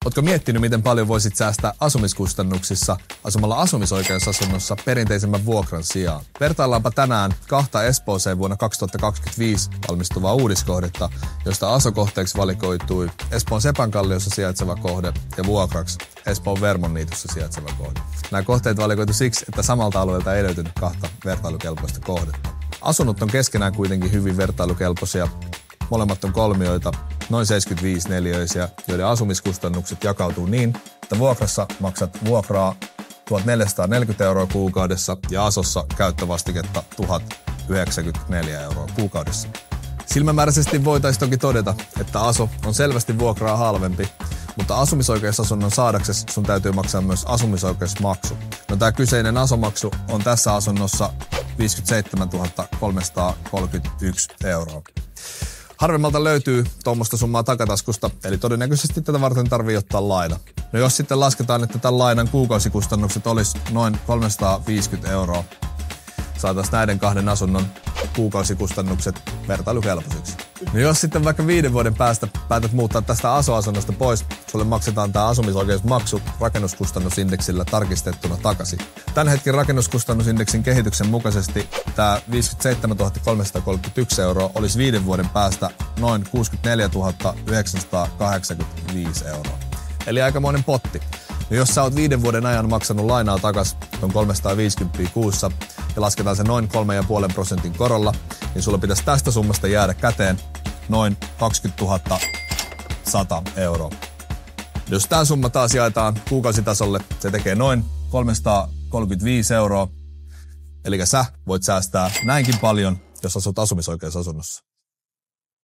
Ootko miettinyt, miten paljon voisit säästää asumiskustannuksissa asumalla asumisoikeusasunnossa perinteisemmän vuokran sijaan? Vertaillaanpa tänään kahta Espooseen vuonna 2025 valmistuvaa uudiskohdetta, joista aso-kohteeksi valikoitui Espoon Sepänkalliossa sijaitseva kohde ja vuokraksi Espoon Vermonniitossa sijaitseva kohde. Nämä kohteet valikoitu siksi, että samalta alueelta ei löytynyt kahta vertailukelpoista kohdetta. Asunnot on keskenään kuitenkin hyvin vertailukelpoisia. Molemmat on kolmioita, noin 75 neliöisiä, joiden asumiskustannukset jakautuu niin, että vuokrassa maksat vuokraa 1440 € kuukaudessa ja asossa käyttövastiketta 1094 € kuukaudessa. Silmämääräisesti voitaisiin toki todeta, että aso on selvästi vuokraa halvempi, mutta asumisoikeusasunnon saadaksesi sun täytyy maksaa myös asumisoikeusmaksu. No tää kyseinen asomaksu on tässä asunnossa 57 331 €. Harvemmalta löytyy tuommoista summaa takataskusta, eli todennäköisesti tätä varten tarvii ottaa laina. No jos sitten lasketaan, että tämän lainan kuukausikustannukset olisi noin 350 €, saataisiin näiden kahden asunnon kuukausikustannukset vertailukelpoisiksi. No jos sitten vaikka 5 vuoden päästä päätät muuttaa tästä aso-asunnosta pois, sulle maksetaan tämä asumisoikeusmaksu rakennuskustannusindeksillä tarkistettuna takaisin. Tän hetken rakennuskustannusindeksin kehityksen mukaisesti tämä 57 331 € olisi 5 vuoden päästä noin 64 985 €. Eli aikamoinen potti. No jos sä oot 5 vuoden ajan maksanut lainaa takas ton 350 kuussa ja lasketaan se noin 3,5% korolla, niin sulla pitäisi tästä summasta jäädä käteen noin 20 100 €. Jos tää summa taas jaetaan kuukausitasolle, se tekee noin 335 €. Eli sä voit säästää näinkin paljon, jos asut asumisoikeusasunnossa.